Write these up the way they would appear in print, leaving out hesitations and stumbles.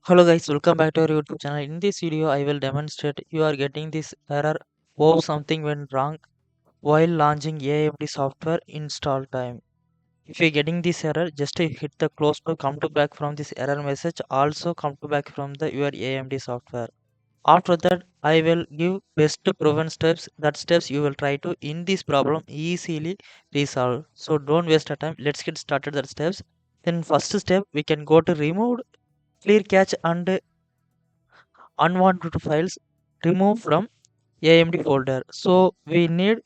Hello guys, welcome back to our YouTube channel. In this video, I will demonstrate you are getting this error. Oh, something went wrong while launching AMD software install time. If you're getting this error, just hit the close to come to back from this error message. Also come to back from the your AMD software. After that, I will give best proven steps. That steps you will try to in this problem easily resolve. So don't waste your time. Let's get started the steps. Then first step we can go to remove clear cache and unwanted files remove from AMD folder. So we need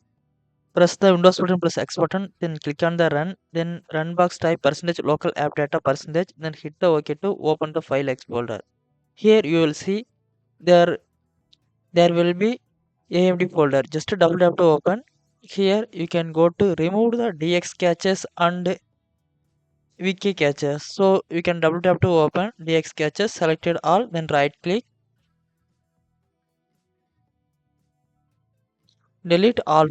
press the Windows button plus X button, then click on the run, then run box type percentage local app data percentage, then hit the OK to open the file X folder. Here you will see there there will be AMD folder. Just double tap to open. Here you can go to remove the DX caches and VK caches. So you can double tap to open DX caches, selected all, then right click. Delete all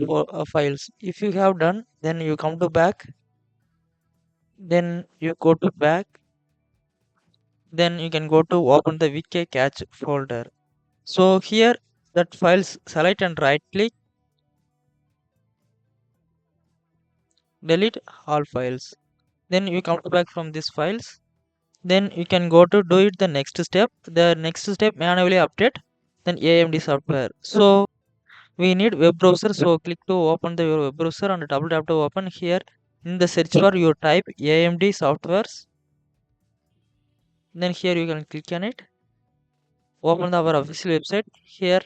files. If you have done, then you come to back, then you go to back, then you can go to open the VK cache folder. So here that files select and right click, delete all files. Then you come to back from these files. Then you can go to do it the next step. The next step manually update then AMD software. So we need web browser. So click to open the web browser and double tap to open. Here in the search bar you type AMD softwares. Then here you can click on it, open our official website. Here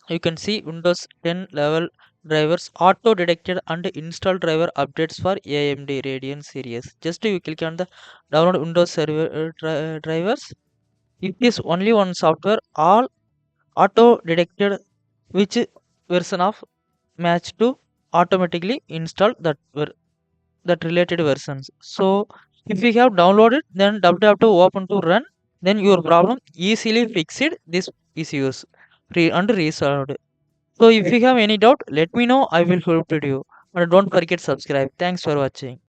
you can see Windows 10 level drivers auto detected and install driver updates for AMD Radeon series. Just you click on the download Windows server drivers. It is only one software, all auto detected which version of match to automatically install that related versions. So if you have downloaded, then double tap to open to run, then your problem easily fixed this issues and resolved. So if you have any doubt, let me know. I will help you. And don't forget subscribe. Thanks for watching.